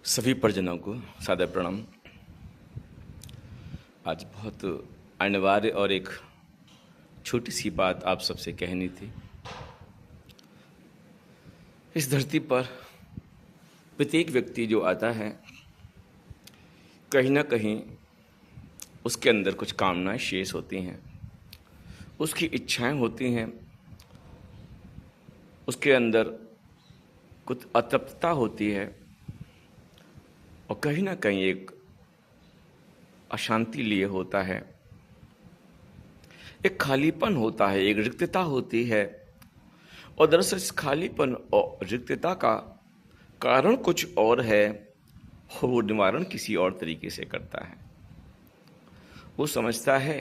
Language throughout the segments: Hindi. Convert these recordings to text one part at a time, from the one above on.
सभी परिजनों को सादर प्रणाम। आज बहुत अनिवार्य और एक छोटी सी बात आप सबसे कहनी थी। इस धरती पर प्रत्येक व्यक्ति जो आता है, कहीं ना कहीं उसके अंदर कुछ कामनाएं शेष होती हैं, उसकी इच्छाएं होती हैं, उसके अंदर कुछ अतृप्तता होती है और कहीं ना कहीं एक अशांति लिए होता है, एक खालीपन होता है, एक रिक्तता होती है। और दरअसल इस खालीपन और रिक्तता का कारण कुछ और है और वो निवारण किसी और तरीके से करता है। वो समझता है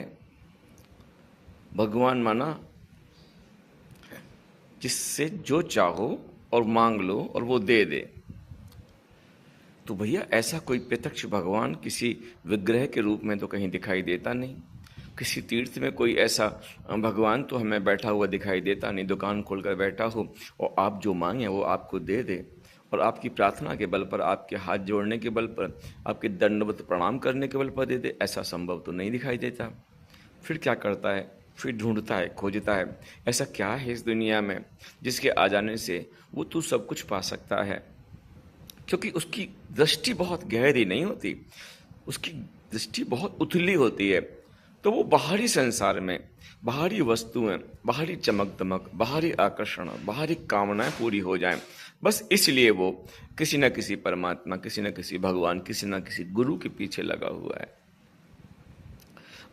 भगवान माना जिससे जो चाहो और मांग लो और वो दे दे। तो भैया ऐसा कोई प्रत्यक्ष भगवान किसी विग्रह के रूप में तो कहीं दिखाई देता नहीं। किसी तीर्थ में कोई ऐसा भगवान तो हमें बैठा हुआ दिखाई देता नहीं, दुकान खोलकर बैठा हो और आप जो मांगे वो आपको दे दे और आपकी प्रार्थना के बल पर, आपके हाथ जोड़ने के बल पर, आपके दंडवत प्रणाम करने के बल पर दे दे। ऐसा संभव तो नहीं दिखाई देता। फिर क्या करता है? फिर ढूंढता है, खोजता है, ऐसा क्या है इस दुनिया में जिसके आ जाने से वो तू सब कुछ पा सकता है। क्योंकि उसकी दृष्टि बहुत गहरी नहीं होती, उसकी दृष्टि बहुत उथली होती है। तो वो बाहरी संसार में बाहरी वस्तुएं, बाहरी चमक दमक, बाहरी आकर्षण, बाहरी कामनाएं पूरी हो जाएं, बस इसलिए वो किसी न किसी परमात्मा, किसी न किसी भगवान, किसी न किसी गुरु के पीछे लगा हुआ है।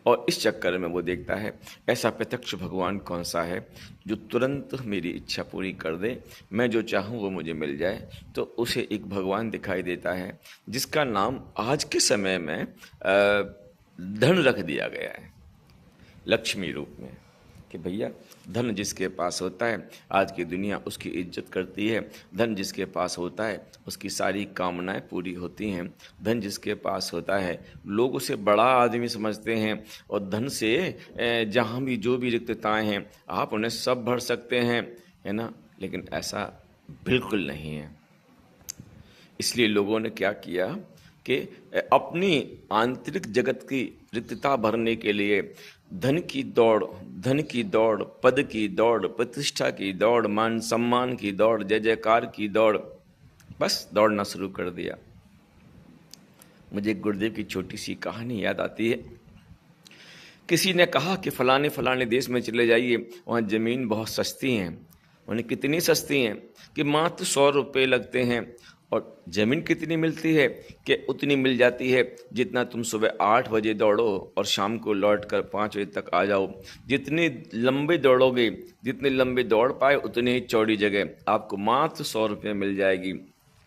और इस चक्कर में वो देखता है ऐसा प्रत्यक्ष भगवान कौन सा है जो तुरंत मेरी इच्छा पूरी कर दे, मैं जो चाहूँ वो मुझे मिल जाए। तो उसे एक भगवान दिखाई देता है जिसका नाम आज के समय में धन रख दिया गया है, लक्ष्मी रूप में। कि भैया धन जिसके पास होता है आज की दुनिया उसकी इज्जत करती है, धन जिसके पास होता है उसकी सारी कामनाएं पूरी होती हैं, धन जिसके पास होता है लोग उसे बड़ा आदमी समझते हैं और धन से जहाँ भी जो भी रिक्तताएं हैं आप उन्हें सब भर सकते हैं, है ना। लेकिन ऐसा बिल्कुल नहीं है। इसलिए लोगों ने क्या किया कि अपनी आंतरिक जगत की रिक्तता भरने के लिए धन की दौड़, पद की दौड़, प्रतिष्ठा की दौड़, मान सम्मान की दौड़, जय जयकार की दौड़, बस दौड़ना शुरू कर दिया। मुझे गुरुदेव की छोटी सी कहानी याद आती है। किसी ने कहा कि फलाने फलाने देश में चले जाइए, वहाँ ज़मीन बहुत सस्ती हैं। उन्हें कितनी सस्ती हैं कि मात्र 100 रुपये लगते हैं। और ज़मीन कितनी मिलती है कि उतनी मिल जाती है जितना तुम सुबह 8 बजे दौड़ो और शाम को लौट कर 5 बजे तक आ जाओ। जितनी लंबे दौड़ोगे, जितने लंबे दौड़ पाए उतनी ही चौड़ी जगह आपको मात्र 100 रुपये मिल जाएगी।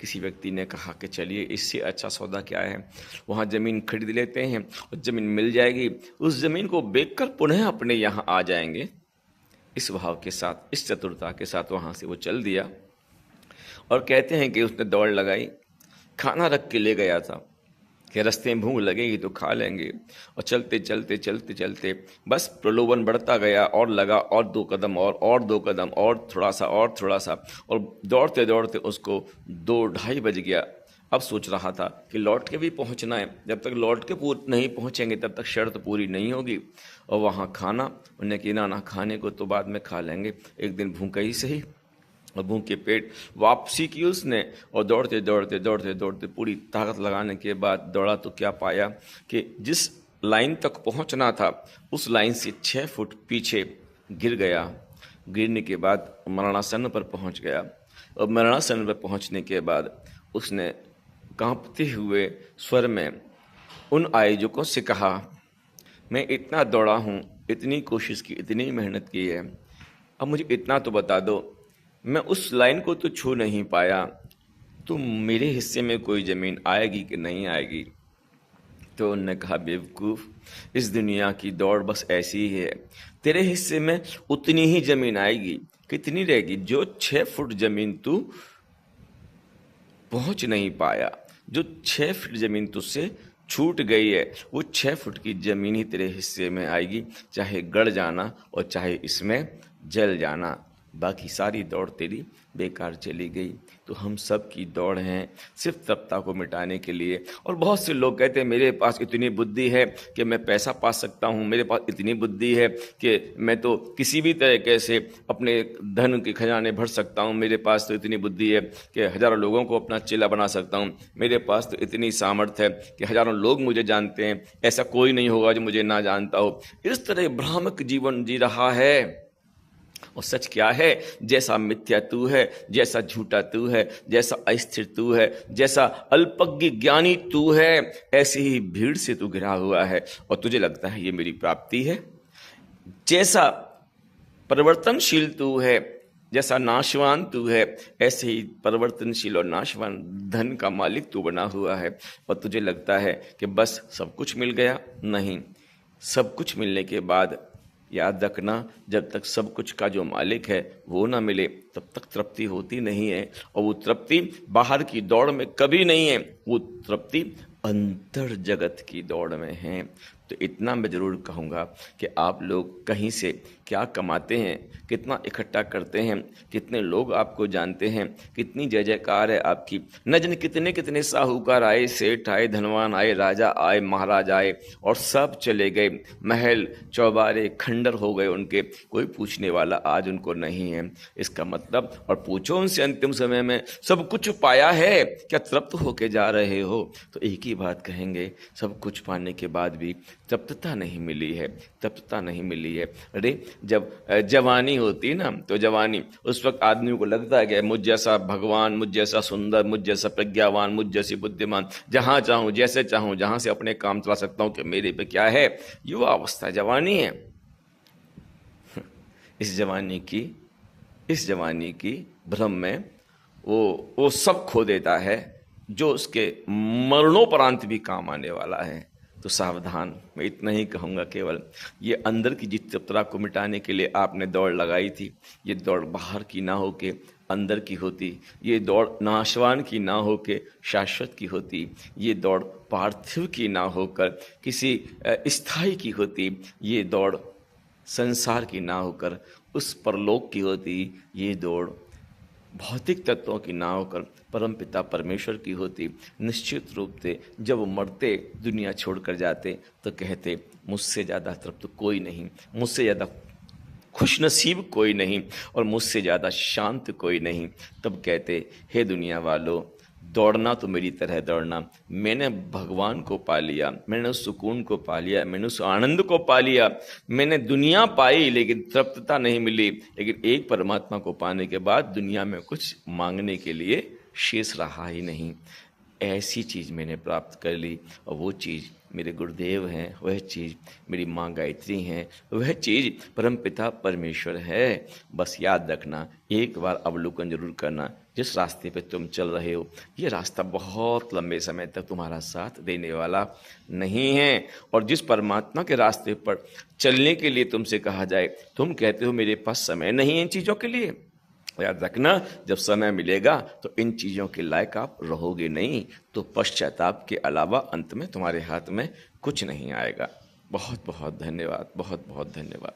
किसी व्यक्ति ने कहा कि चलिए इससे अच्छा सौदा क्या है, वहाँ ज़मीन खरीद लेते हैं और ज़मीन मिल जाएगी, उस ज़मीन को बेचकर पुनः अपने यहाँ आ जाएंगे। इस भाव के साथ, इस चतुरता के साथ वहाँ से वो चल दिया। और कहते हैं कि उसने दौड़ लगाई, खाना रख के ले गया था कि रास्ते में भूख लगेगी तो खा लेंगे। और चलते चलते चलते चलते बस प्रलोभन बढ़ता गया और लगा, और 2 कदम और 2 कदम और थोड़ा सा और थोड़ा सा, और दौड़ते दौड़ते उसको 2-2:30 बज गया। अब सोच रहा था कि लौट के भी पहुंचना है, जब तक लौट के नहीं पहुंचेंगे तब तक शर्त पूरी नहीं होगी। और वहाँ खाना, उन्हें कि ना खाने को तो बाद में खा लेंगे, एक दिन भूखा ही सही। और भूख के पेट वापसी की उसने, और दौड़ते दौड़ते दौड़ते दौड़ते पूरी ताकत लगाने के बाद दौड़ा तो क्या पाया कि जिस लाइन तक पहुंचना था उस लाइन से 6 फुट पीछे गिर गया। गिरने के बाद मरणासन पर पहुंच गया। और मरणासन पर पहुंचने के बाद उसने कांपते हुए स्वर में उन आयोजकों से कहा, मैं इतना दौड़ा हूँ, इतनी कोशिश की, इतनी मेहनत की है, अब मुझे इतना तो बता दो, मैं उस लाइन को तो छू नहीं पाया, तो मेरे हिस्से में कोई ज़मीन आएगी कि नहीं आएगी। तो उन्होंने कहा, बेवकूफ़, इस दुनिया की दौड़ बस ऐसी ही है, तेरे हिस्से में उतनी ही ज़मीन आएगी। कितनी रहेगी? जो 6 फुट ज़मीन तू पहुंच नहीं पाया, जो 6 फुट ज़मीन तुझसे छूट गई है, वो 6 फुट की ज़मीन ही तेरे हिस्से में आएगी, चाहे गड़ जाना और चाहे इसमें जल जाना। बाकी सारी दौड़ तेरी बेकार चली गई। तो हम सब की दौड़ है सिर्फ तृप्तता को मिटाने के लिए। और बहुत से लोग कहते हैं मेरे पास इतनी बुद्धि है कि मैं पैसा पा सकता हूँ, मेरे पास इतनी बुद्धि है कि मैं तो किसी भी तरीके से अपने धन के खजाने भर सकता हूँ, मेरे पास तो इतनी बुद्धि है कि हजारों लोगों को अपना चेला बना सकता हूँ, मेरे पास तो इतनी सामर्थ्य है कि हजारों लोग मुझे जानते हैं, ऐसा कोई नहीं होगा जो मुझे ना जानता हो। इस तरह भ्रामक जीवन जी रहा है। और सच क्या है? जैसा मिथ्या तू है, जैसा झूठा तू है, जैसा अस्थिर तू है, जैसा अल्पज्ञ ज्ञानी तू है, ऐसी ही भीड़ से तू घिरा हुआ है और तुझे लगता है ये मेरी प्राप्ति है। जैसा परिवर्तनशील तू है, जैसा नाशवान तू है, ऐसे ही परिवर्तनशील और नाशवान धन का मालिक तू बना हुआ है और तुझे लगता है कि बस सब कुछ मिल गया। नहीं, सब कुछ मिलने के बाद याद रखना, जब तक सब कुछ का जो मालिक है वो ना मिले तब तक तृप्ति होती नहीं है। और वो तृप्ति बाहर की दौड़ में कभी नहीं है, वो तृप्ति अंतर जगत की दौड़ में है। तो इतना मैं जरूर कहूँगा कि आप लोग कहीं से क्या कमाते हैं, कितना इकट्ठा करते हैं, कितने लोग आपको जानते हैं, कितनी जय जयकार है आपकी, न जाने कितने कितने साहूकार आए, सेठ आए, धनवान आए, राजा आए, महाराज आए और सब चले गए, महल चौबारे खंडर हो गए उनके, कोई पूछने वाला आज उनको नहीं है। इसका मतलब, और पूछो उनसे अंतिम समय में सब कुछ पाया है क्या, तृप्त होके जा रहे हो? तो एक ही बात कहेंगे, सब कुछ पाने के बाद भी तृप्तता नहीं मिली है, तृप्तता नहीं मिली है। अरे जब जवानी होती ना, तो जवानी उस वक्त आदमी को लगता है कि मुझ जैसा भगवान, मुझ जैसा सुंदर, मुझ जैसा प्रज्ञावान, मुझ जैसी बुद्धिमान, जहां चाहूं जैसे चाहूं जहां से अपने काम चला सकता हूं कि मेरे पे क्या है। युवा अवस्था जवानी है। इस जवानी की भ्रम में वो सब खो देता है जो उसके मरणोपरांत भी काम आने वाला है। तो सावधान, मैं इतना ही कहूँगा केवल, ये अंदर की जिस तृप्तता को मिटाने के लिए आपने दौड़ लगाई थी, ये दौड़ बाहर की ना होके अंदर की होती, ये दौड़ नाशवान की ना होके शाश्वत की होती, ये दौड़ पार्थिव की ना होकर किसी स्थायी की होती, ये दौड़ संसार की ना होकर उस परलोक की होती, ये दौड़ भौतिक तत्वों की ना होकर परमपिता परमेश्वर की होती। निश्चित रूप से जब वो मरते, दुनिया छोड़कर जाते, तो कहते मुझसे ज़्यादा तृप्त कोई नहीं, मुझसे ज़्यादा खुशनसीब कोई नहीं और मुझसे ज़्यादा शांत कोई नहीं। तब कहते, हे दुनिया वालों, दौड़ना तो मेरी तरह दौड़ना, मैंने भगवान को पा लिया, मैंने उस सुकून को पा लिया, मैंने उस आनंद को पा लिया, मैंने दुनिया पाई लेकिन तृप्तता नहीं मिली। लेकिन एक परमात्मा को पाने के बाद दुनिया में कुछ मांगने के लिए शेष रहा ही नहीं। ऐसी चीज़ मैंने प्राप्त कर ली और वो चीज़ मेरे गुरुदेव हैं, वह चीज़ मेरी माँ गायत्री हैं, वह चीज़ परमपिता परमेश्वर है। बस याद रखना, एक बार अवलोकन जरूर करना, जिस रास्ते पे तुम चल रहे हो ये रास्ता बहुत लंबे समय तक तुम्हारा साथ देने वाला नहीं है। और जिस परमात्मा के रास्ते पर चलने के लिए तुमसे कहा जाए, तुम कहते हो मेरे पास समय नहीं है इन चीज़ों के लिए। याद रखना, जब समय मिलेगा तो इन चीज़ों के लायक आप रहोगे नहीं, तो पश्चाताप के अलावा अंत में तुम्हारे हाथ में कुछ नहीं आएगा। बहुत बहुत धन्यवाद, बहुत बहुत धन्यवाद।